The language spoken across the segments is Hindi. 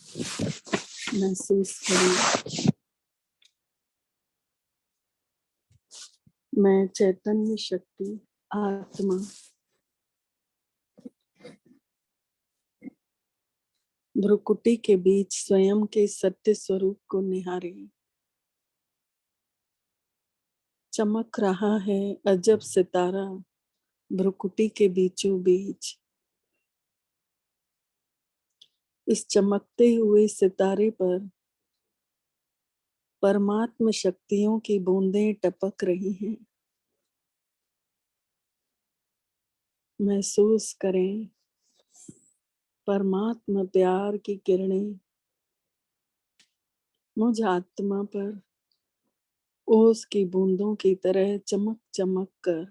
महसूस करें। मैं चैतन्य शक्ति आत्मा भ्रुकुटी के बीच स्वयं के सत्य स्वरूप को निहारे। चमक रहा है अजब सितारा भ्रुकुटी के बीचों बीच। इस चमकते हुए सितारे पर परमात्म शक्तियों की बूंदें टपक रही हैं। महसूस करें परमात्मा प्यार की किरणें मुझ आत्मा पर ओस की बूंदों की तरह चमक चमक कर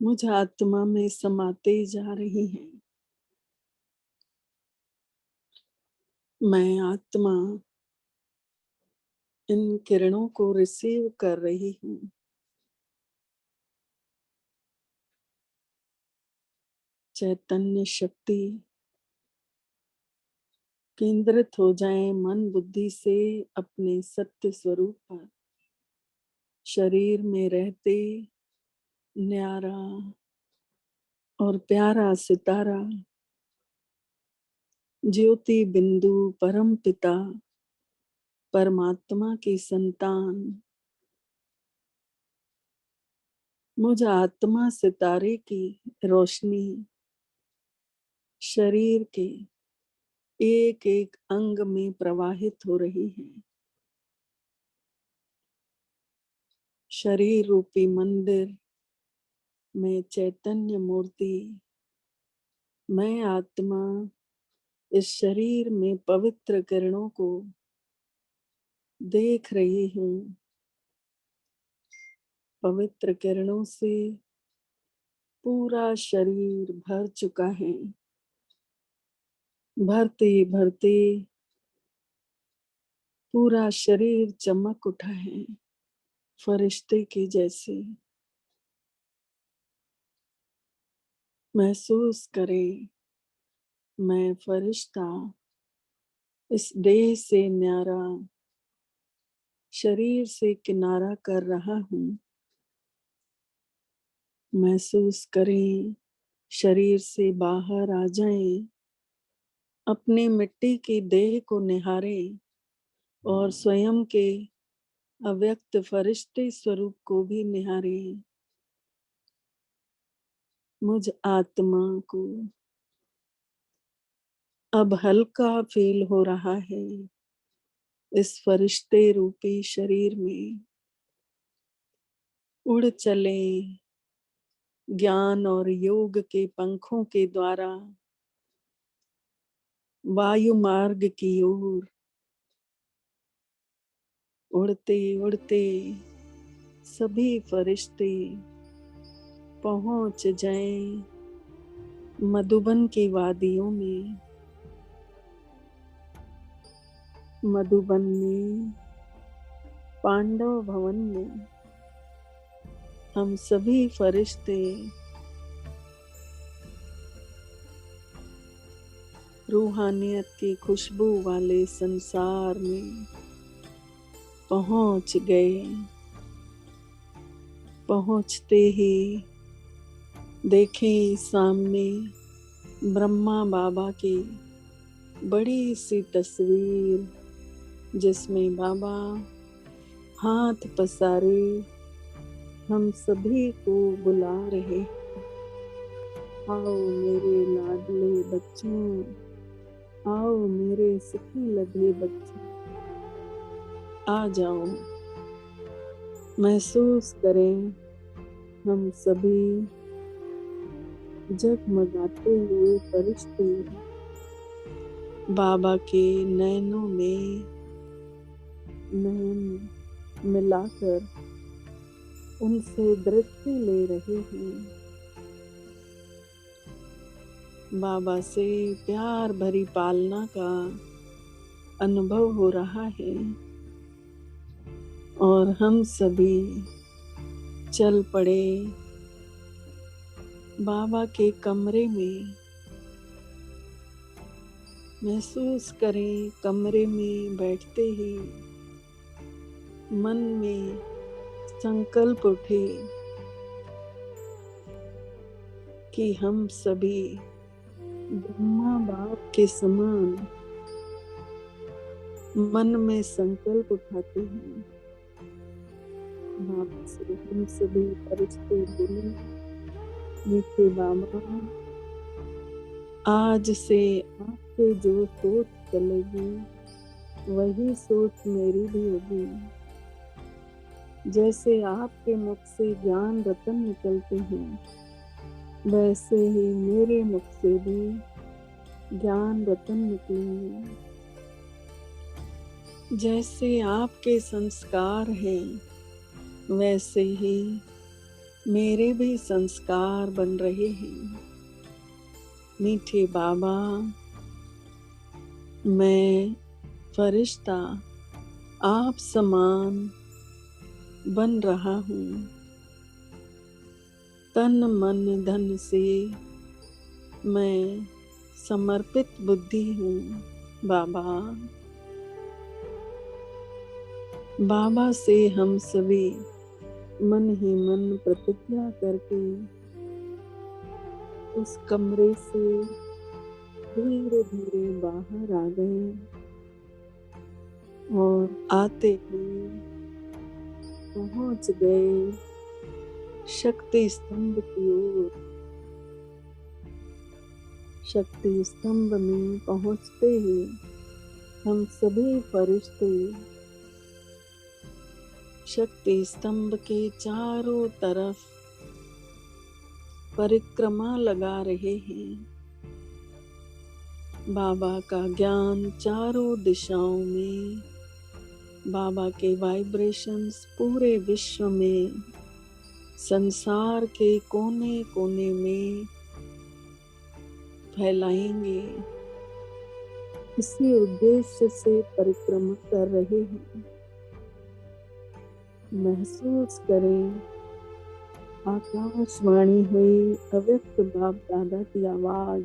मुझ आत्मा में समाते जा रही हैं। मैं आत्मा इन किरणों को रिसीव कर रही हूँ। चैतन्य शक्ति केंद्रित हो जाए मन बुद्धि से अपने सत्य स्वरूप पर। शरीर में रहते न्यारा और प्यारा सितारा ज्योति बिंदु परम पिता परमात्मा की संतान मुझ आत्मा सितारे की रोशनी शरीर के एक एक अंग में प्रवाहित हो रही है। शरीर रूपी मंदिर में चैतन्य मूर्ति मैं आत्मा इस शरीर में पवित्र किरणों को देख रही हूँ। पवित्र किरणों से पूरा शरीर भर चुका है। भरते भरते पूरा शरीर चमक उठा है फरिश्ते के जैसे। महसूस करें मैं फरिश्ता इस देह से न्यारा शरीर से किनारा कर रहा हूँ। महसूस करें शरीर से बाहर आ जाएं, अपने मिट्टी की देह को निहारें और स्वयं के अव्यक्त फरिश्ते स्वरूप को भी निहारें। मुझ आत्मा को अब हल्का फील हो रहा है इस फरिश्ते रूपी शरीर में। उड़ चले ज्ञान और योग के पंखों के द्वारा वायु मार्ग की ओर। उड़ते उड़ते सभी फरिश्ते पहुंच जाएं मधुबन की वादियों में। मधुबन में पांडव भवन में हम सभी फरिश्ते रूहानियत की खुशबू वाले संसार में पहुंच गए। पहुंचते ही देखें सामने ब्रह्मा बाबा की बड़ी सी तस्वीर जिसमें बाबा हाथ पसारे हम सभी को बुला रहे। आओ मेरे लाडले बच्चों, आओ मेरे सिक्के लगे बच्चों, आ जाओ। महसूस करें हम सभी जगमगाते हुए फरिश्ते बाबा के नैनों में नैन मिलाकर उनसे दृष्टि ले रहे हैं। बाबा से प्यार भरी पालना का अनुभव हो रहा है और हम सभी चल पड़े बाबा के कमरे में। महसूस करें कमरे में बैठते ही मन में संकल्प उठे कि हम सभी ब्रह्मा बाप के समान मन में संकल्प उठाते हैं। बाप से हम सभी फरिश्ते बोले, मीठे बाबा, आज से आपसे जो सोच चलेगी वही सोच मेरी भी होगी। जैसे आपके मुख से ज्ञान रतन निकलते हैं, वैसे ही मेरे मुख से भी ज्ञान रतन निकलेंगे। जैसे आपके संस्कार हैं, वैसे ही मेरे भी संस्कार बन रहे हैं। मीठे बाबा, मैं फरिश्ता आप समान बन रहा हूँ। तन मन धन से मैं समर्पित बुद्धि हूँ। बाबा, बाबा से हम सभी मन ही मन प्रतिज्ञा करके उस कमरे से धीरे धीरे बाहर आ गए और आते ही पहुंच गए शक्ति स्तंभ की ओर। शक्ति स्तंभ में पहुंचते ही हम सभी फरिश्ते शक्ति स्तंभ के चारों तरफ परिक्रमा लगा रहे हैं। बाबा का ज्ञान चारों दिशाओं में, बाबा के वाइब्रेशंस पूरे विश्व में, संसार के कोने कोने में फैलाएंगे। इसी उद्देश्य से परिक्रमा कर रहे हैं। महसूस करें आकाशवाणी हुई अव्यक्त बाप दादा की आवाज।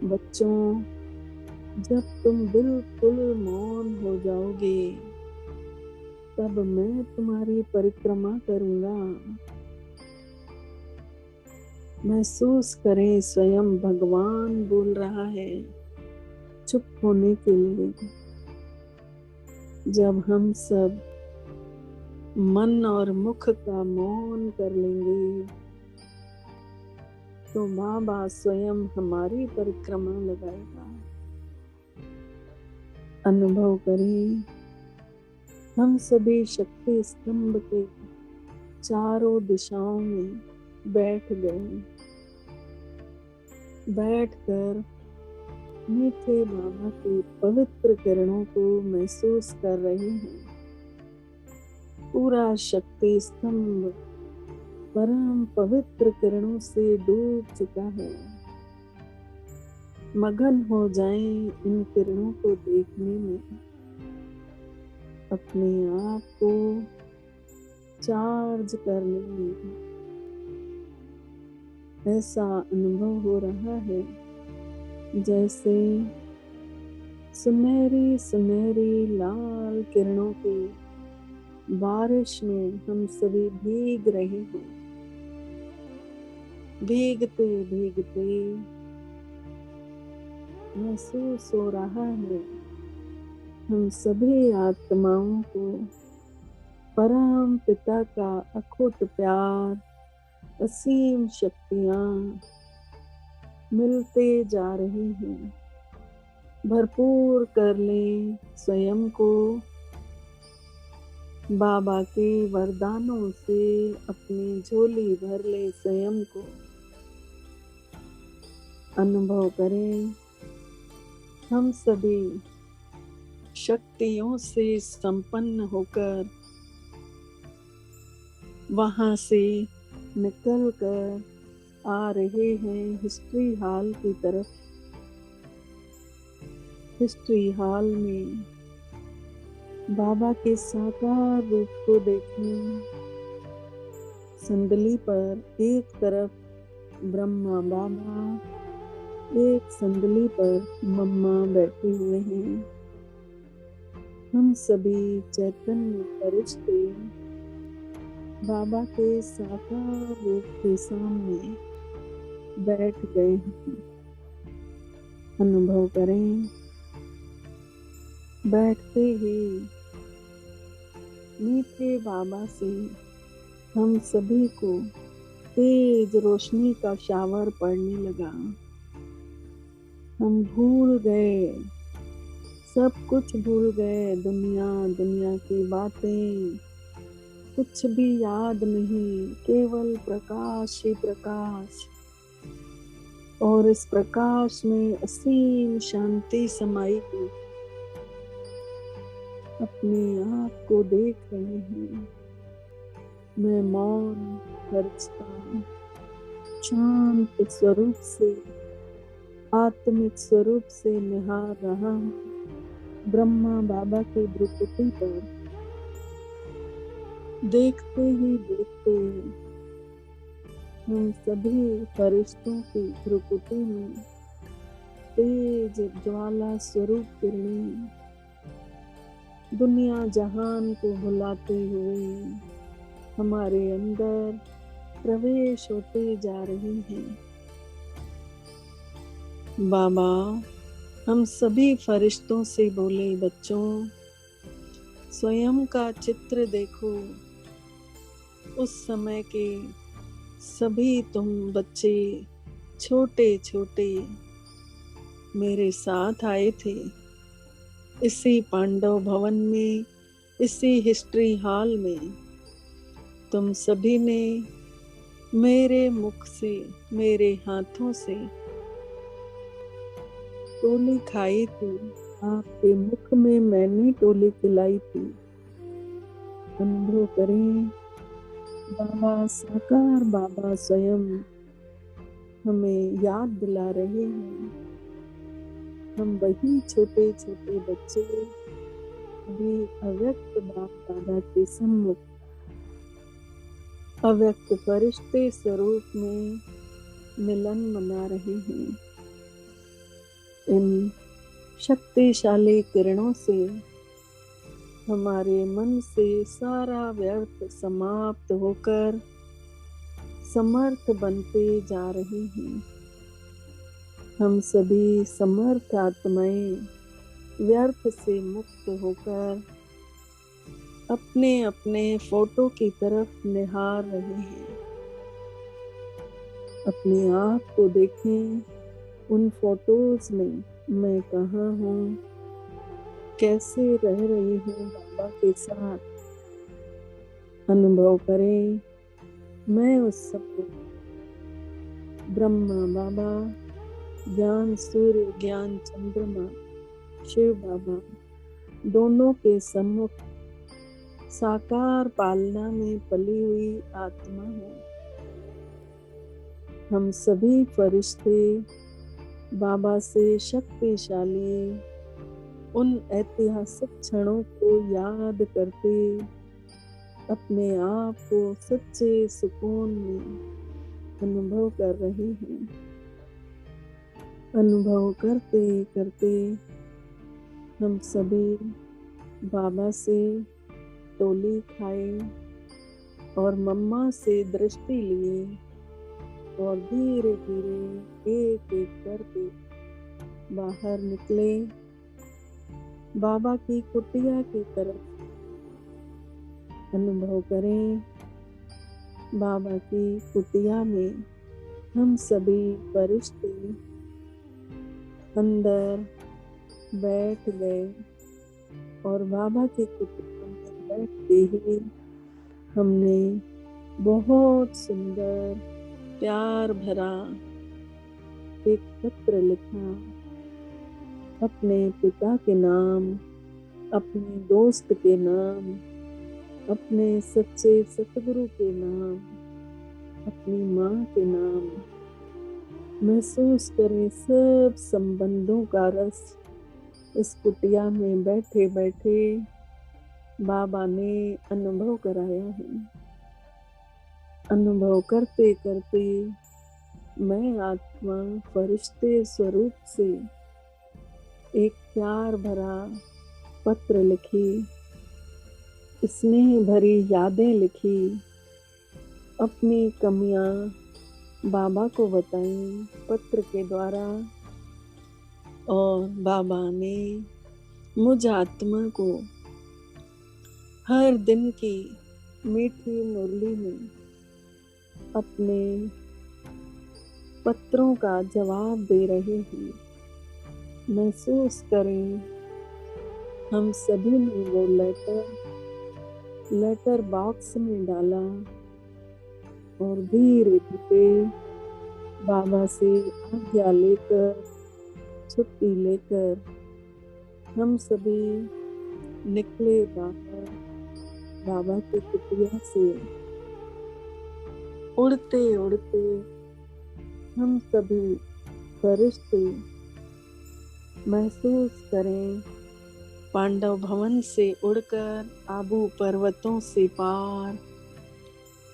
बच्चों, जब तुम बिल्कुल मौन हो जाओगे तब मैं तुम्हारी परिक्रमा करूंगा। महसूस करें स्वयं भगवान बोल रहा है चुप होने के लिए। जब हम सब मन और मुख का मौन कर लेंगे तो बाबा स्वयं हमारी परिक्रमा लगाएगा। अनुभव करें, हम सभी शक्ति स्तंभ के चारों दिशाओं में बैठ गए। बैठकर मीठे बाबा की पवित्र किरणों को महसूस कर रहे हैं। पूरा शक्ति स्तंभ परम पवित्र किरणों से डूब चुका है। मगन हो जाएं इन किरणों को देखने में। अपने आप को चार्ज कर लेंगे। ऐसा अनुभव हो रहा है जैसे सुनहरी सुनहरी लाल किरणों की बारिश में हम सभी भीग रहे हैं। भीगते भीगते महसूस हो रहा है हम सभी आत्माओं को परम पिता का अखुट प्यार, असीम शक्तियाँ मिलते जा रही हैं। भरपूर कर लें स्वयं को बाबा के वरदानों से, अपनी झोली भर ले स्वयं को। अनुभव करें हम सभी शक्तियों से संपन्न होकर वहां से निकल कर आ रहे हैं हिस्ट्री हॉल की तरफ। हिस्ट्री हॉल में बाबा के साकार रूप को देखने। संदली पर एक तरफ ब्रह्मा बाबा, एक संदली पर मम्मा बैठे हुए हैं। हम सभी चैतन्य फरिश्ते बाबा के साकार रूप के सामने बैठ गए हैं। अनुभव करें, बैठते ही मीठे बाबा से हम सभी को तेज रोशनी का शावर पड़ने लगा। हम भूल गए, सब कुछ भूल गए, दुनिया की बातें, कुछ भी याद नहीं, केवल प्रकाश ही प्रकाश। और इस प्रकाश में असीम शांति समाई हुई। अपने आप को देख रहे हैं। मैं मौन फरिश्ता शांत स्वरूप से, आत्मिक स्वरूप से निहार रहा हूँ ब्रह्मा बाबा की भ्रुकुटी पर। देखते ही देखते हम सभी फरिश्तों की भ्रुकुटी में तेज ज्वाला स्वरूप किरणें दुनिया जहान को भुलाते हुए हमारे अंदर प्रवेश होते जा रही हैं। बाबा हम सभी फरिश्तों से बोले, बच्चों स्वयं का चित्र देखो। उस समय के सभी तुम बच्चे छोटे छोटे मेरे साथ आए थे इसी पांडव भवन में, इसी हिस्ट्री हॉल में। तुम सभी ने मेरे मुख से, मेरे हाथों से टोली खाई थी। आपके मुख में मैंने टोली खिलाई थी। अनुभव करें, बाबा साकार बाबा स्वयं हमें याद दिला रहे हैं। हम वही छोटे छोटे बच्चे अभी अव्यक्त बाप दादा के सम्मुख अव्यक्त फरिश्ते स्वरूप में मिलन मना रहे हैं। इन शक्तिशाली किरणों से हमारे मन से सारा व्यर्थ समाप्त होकर समर्थ बनते जा रहे हैं। हम सभी समर्थ आत्माएं व्यर्थ से मुक्त होकर अपने अपने फोटो की तरफ निहार रहे हैं। अपने आप को देखें, उन फोटोज में मैं कहाँ हूँ, कैसे रह रही हूँ बाबा के साथ। अनुभव करें, मैं उस सब ब्रह्मा बाबा, ज्ञान सूर्य, ज्ञान चंद्रमा, शिव बाबा दोनों के सम्मुख साकार पालना में पली हुई आत्मा हूँ। हम सभी फरिश्ते बाबा से शक्तिशाली उन ऐतिहासिक क्षणों को याद करते अपने आप को सच्चे सुकून में अनुभव कर रहे हैं। अनुभव करते करते हम सभी बाबा से टोली खाए और मम्मा से दृष्टि लिए और धीरे धीरे एक एक करके बाहर निकले बाबा की कुटिया की तरफ। अनुभव करें, बाबा की कुटिया में हम सभी फरिश्ते अंदर बैठ गए और बाबा की कुटिया में बैठते ही हमने बहुत सुंदर प्यार भरा एक पत्र लिखा अपने पिता के नाम, अपने दोस्त के नाम, अपने सच्चे सतगुरु के नाम, अपनी माँ के नाम। महसूस करें सब संबंधों का रस इस कुटिया में बैठे बैठे बाबा ने अनुभव कराया है। अनुभव करते करते मैं आत्मा फरिश्ते स्वरूप से एक प्यार भरा पत्र लिखी, स्नेह भरी यादें लिखी, अपनी कमियां बाबा को बताई पत्र के द्वारा, और बाबा ने मुझ आत्मा को हर दिन की मीठी मुरली में अपने पत्रों का जवाब दे रहे हैं। महसूस करें, हम सभी ने वो लेटर बॉक्स में डाला और धीरे धीरे बाबा से आज्ञा लेकर, छुट्टी लेकर हम सभी निकले बाहर बाबा की कुटिया से। उड़ते उड़ते हम सभी फरिश्ते महसूस करें, पांडव भवन से उड़कर आबू पर्वतों से पार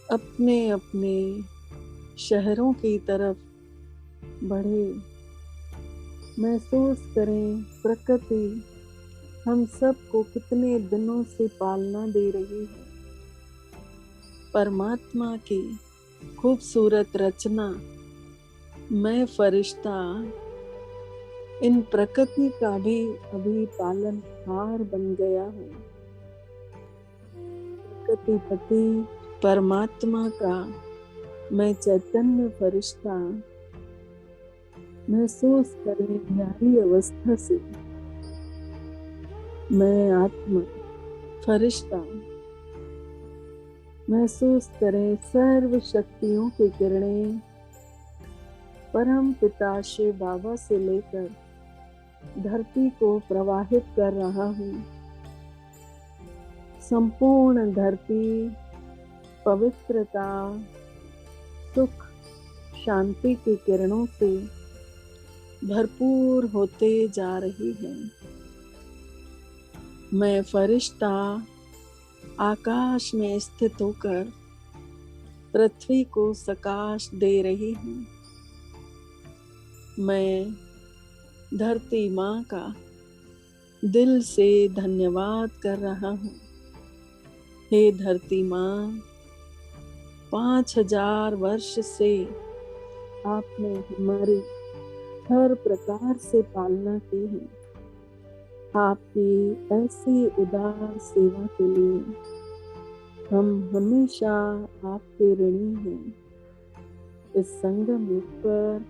अपने अपने शहरों की तरफ बढ़े। महसूस करें, प्रकृति हम सबको कितने दिनों से पालना दे रही है। परमात्मा की खूबसूरत रचना, मैं फरिश्ता इन प्रकृति का भी अभी पालनहार बन गया हूँ। प्रकृतिपति परमात्मा का मैं चैतन्य फरिश्ता महसूस करें, न्यारी अवस्था से मैं आत्मा फरिश्ता महसूस करें, सर्व शक्तियों की किरणें परम पिता शिव बाबा से लेकर धरती को प्रवाहित कर रहा हूँ। संपूर्ण धरती पवित्रता, सुख, शांति की किरणों से भरपूर होते जा रही है। मैं फरिश्ता आकाश में स्थित होकर पृथ्वी को सकाश दे रही हूँ। मैं धरती माँ का दिल से धन्यवाद कर रहा हूँ। हे धरती माँ, 5000 वर्ष से आपने हमारी हर प्रकार से पालना की है। आपकी ऐसी उदार सेवा के लिए हम हमेशा आपके ऋणी हैं। इस संगम युग पर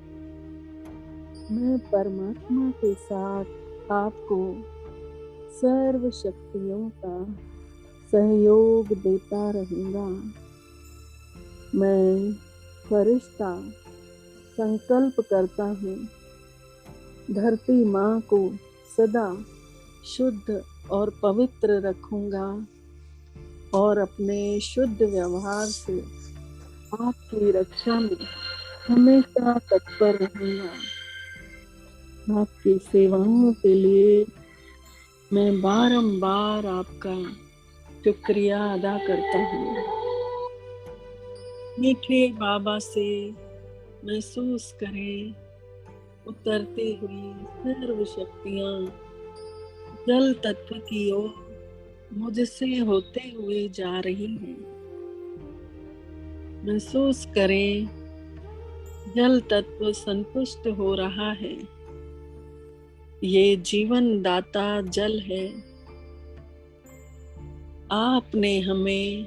मैं परमात्मा के साथ आपको सर्व शक्तियों का सहयोग देता रहूँगा। मैं फरिश्ता संकल्प करता हूँ, धरती माँ को सदा शुद्ध और पवित्र रखूँगा और अपने शुद्ध व्यवहार से आपकी रक्षा में हमेशा तत्पर रहूँगा। आपकी सेवाओं के लिए मैं बारंबार आपका शुक्रिया अदा करता हूँ। मीठे बाबा से महसूस करें, उतरती हुई सर्व शक्तियाँ जल तत्व की ओर मुझसे होते हुए जा रही हैं। महसूस करें, जल तत्व संतुष्ट हो रहा है। ये जीवन दाता जल है। आपने हमें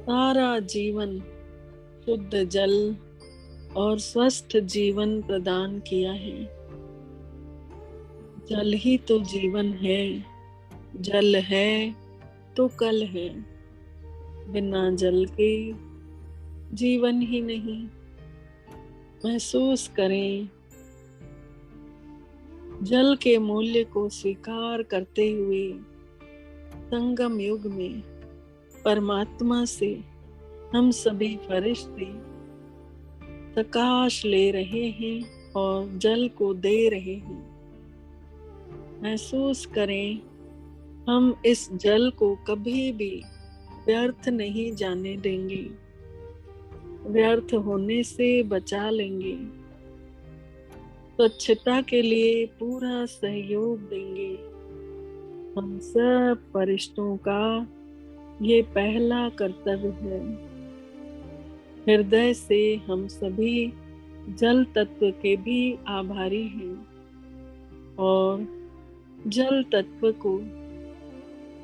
सारा जीवन शुद्ध जल और स्वस्थ जीवन प्रदान किया है। जल ही तो जीवन है, जल है तो कल है। बिना जल के जीवन ही नहीं। महसूस करें, जल के मूल्य को स्वीकार करते हुए संगम युग में परमात्मा से हम सभी फरिश्ते प्रकाश ले रहे हैं और जल को दे रहे हैं। महसूस करें, हम इस जल को कभी भी व्यर्थ नहीं जाने देंगे। व्यर्थ होने से बचा लेंगे। स्वच्छता के लिए पूरा सहयोग देंगे। हम सब फरिश्तों का ये पहला कर्तव्य है। हृदय से हम सभी जल तत्व के भी आभारी हैं और जल तत्व को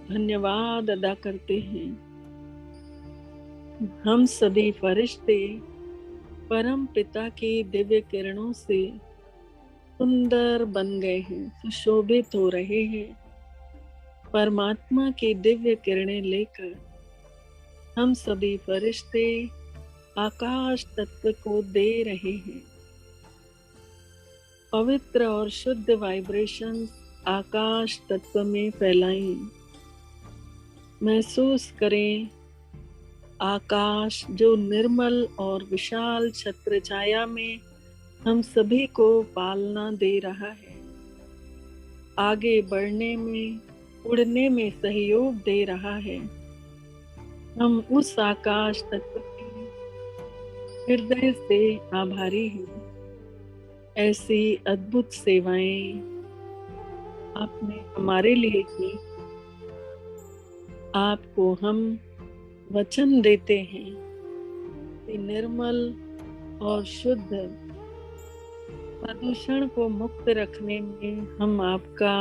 धन्यवाद अदा करते हैं। हम सभी फरिश्ते परम पिता की दिव्य किरणों से सुंदर बन गए हैं, सुशोभित हो रहे हैं। परमात्मा की दिव्य किरणें लेकर हम सभी फरिश्ते आकाश तत्व को दे रहे हैं। पवित्र और शुद्ध वाइब्रेशंस आकाश तत्व में फैलाएं। महसूस करें आकाश जो निर्मल और विशाल छत्र छाया में हम सभी को पालना दे रहा है, आगे बढ़ने में, उड़ने में सहयोग दे रहा है। हम उस आकाश तत्व के हृदय से आभारी हैं। ऐसी अद्भुत सेवाएं आपने हमारे लिए की। आपको हम वचन देते हैं कि निर्मल और शुद्ध प्रदूषण को मुक्त रखने में हम आपका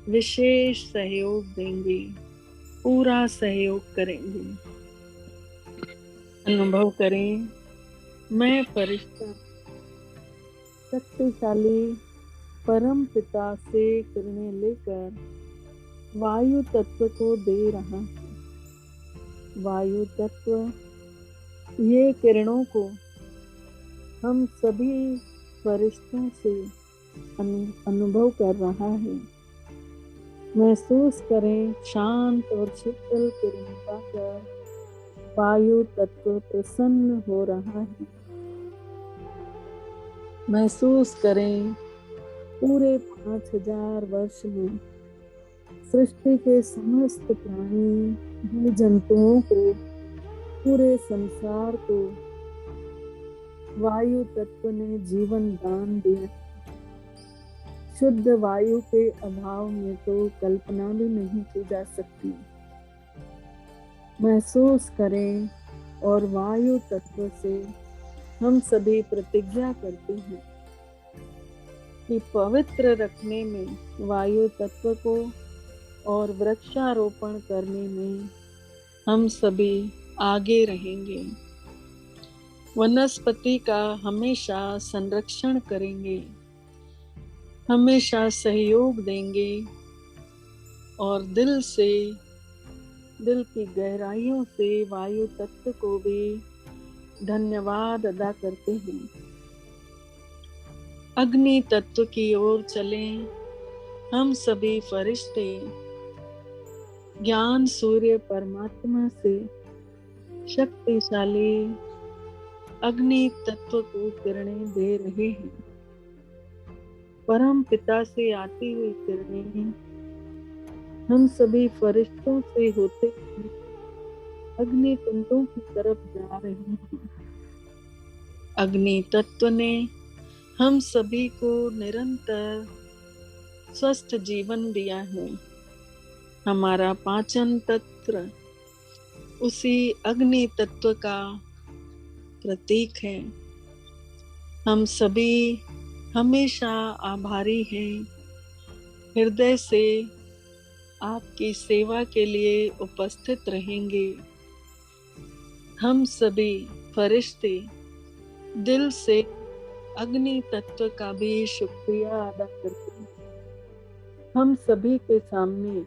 विशेष सहयोग देंगे, पूरा सहयोग करेंगे। अनुभव करें, मैं फरिश्ता शक्तिशाली परम पिता से किरणें लेकर वायु तत्व को दे रहा हूँ। वायु तत्व ये किरणों को हम सभी फरिश्तों से अनुभव कर रहा है। महसूस करें शांत और शीतल किरणें पाकर वायु तत्व प्रसन्न हो रहा है। महसूस करें पूरे 5000 वर्ष में सृष्टि के समस्त प्राणी, जीव जंतुओं को, पूरे संसार को वायु तत्व ने जीवन दान दिया। शुद्ध वायु के अभाव में तो कल्पना भी नहीं की जा सकती। महसूस करें और वायु तत्व से हम सभी प्रतिज्ञा करते हैं कि पवित्र रखने में वायु तत्व को और वृक्षारोपण करने में हम सभी आगे रहेंगे। वनस्पति का हमेशा संरक्षण करेंगे, हमेशा सहयोग देंगे और दिल की गहराइयों से वायु तत्व को भी धन्यवाद अदा करते हैं। अग्नि तत्व की ओर चलें। हम सभी फरिश्ते ज्ञान सूर्य परमात्मा से शक्तिशाली अग्नि तत्व को किरणें दे रहे हैं। परम पिता से आती हुई किरणें हम सभी फरिश्तों से होते हुए अग्नि कुंडों की तरफ जा रही हैं। अग्नि तत्व ने हम सभी को निरंतर स्वस्थ जीवन दिया है। हमारा पाचन तंत्र उसी अग्नि तत्व का प्रतीक है। हम सभी हमेशा आभारी हैं। हृदय से आपकी सेवा के लिए उपस्थित रहेंगे। हम सभी फरिश्ते दिल से अग्नि तत्व का भी शुक्रिया अदा करते हैं। हम सभी के सामने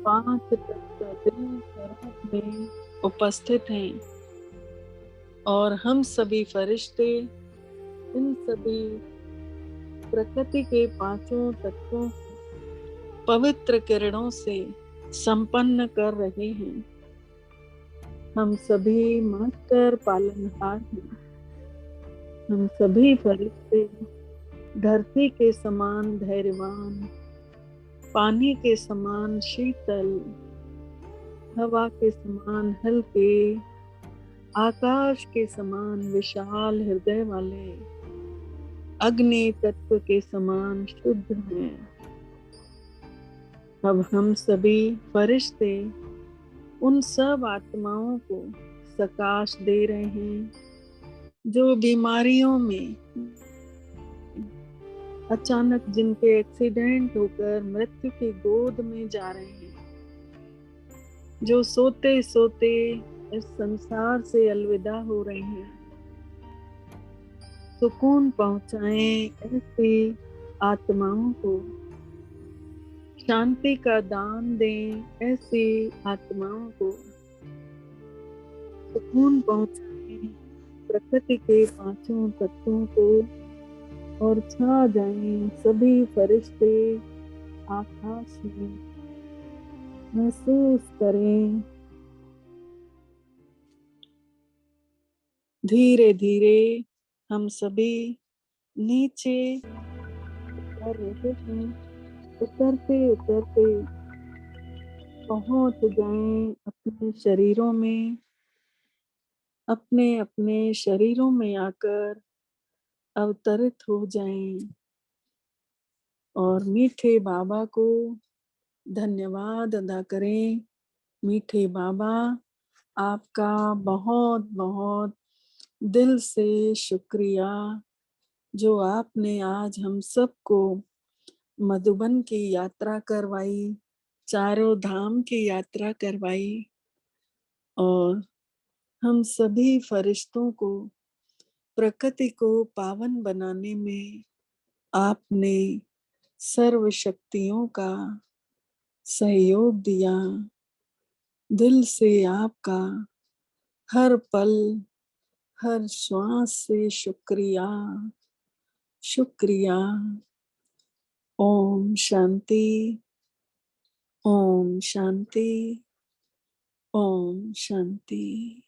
5 तत्व दिल के रूप में उपस्थित हैं और हम सभी फरिश्ते इन सभी प्रकृति के 5 तत्वों पवित्र किरणों से संपन्न कर रहे हैं। हम सभी मास्टर पालनहार हैं। हम सभी फरिश्ते धरती के समान धैर्यवान, पानी के समान शीतल, हवा के समान हल्के, आकाश के समान विशाल हृदय वाले, अग्नि तत्व के समान शुद्ध हैं। अब हम सभी फरिश्ते उन सब आत्माओं को सकाश दे रहे हैं जो बीमारियों में अचानक जिनके एक्सीडेंट होकर मृत्यु की गोद में जा रहे हैं, जो सोते सोते इस संसार से अलविदा हो रहे हैं। सुकून पहुंचाएं ऐसी आत्माओं को, शांति का दान दें ऐसी आत्माओं को, सुकून पहुंचाएं प्रकृति के पांचों तत्वों को, और छा जाएं सभी फरिश्ते आकाश में। महसूस करें धीरे धीरे हम सभी नीचे उतर रहे हैं। उतरते उतरते पहुंच जाएं अपने शरीरों में, अपने अपने शरीरों में आकर अवतरित हो जाएं और मीठे बाबा को धन्यवाद अदा करें। मीठे बाबा, आपका बहुत बहुत दिल से शुक्रिया, जो आपने आज हम सबको मधुबन की यात्रा करवाई, चारों धाम की यात्रा करवाई, और हम सभी फरिश्तों को प्रकृति को पावन बनाने में आपने सर्व शक्तियों का सहयोग दिया। दिल से आपका हर पल हर श्वास से शुक्रिया, शुक्रिया। ओम शांति, ओम शांति, ओम शांति।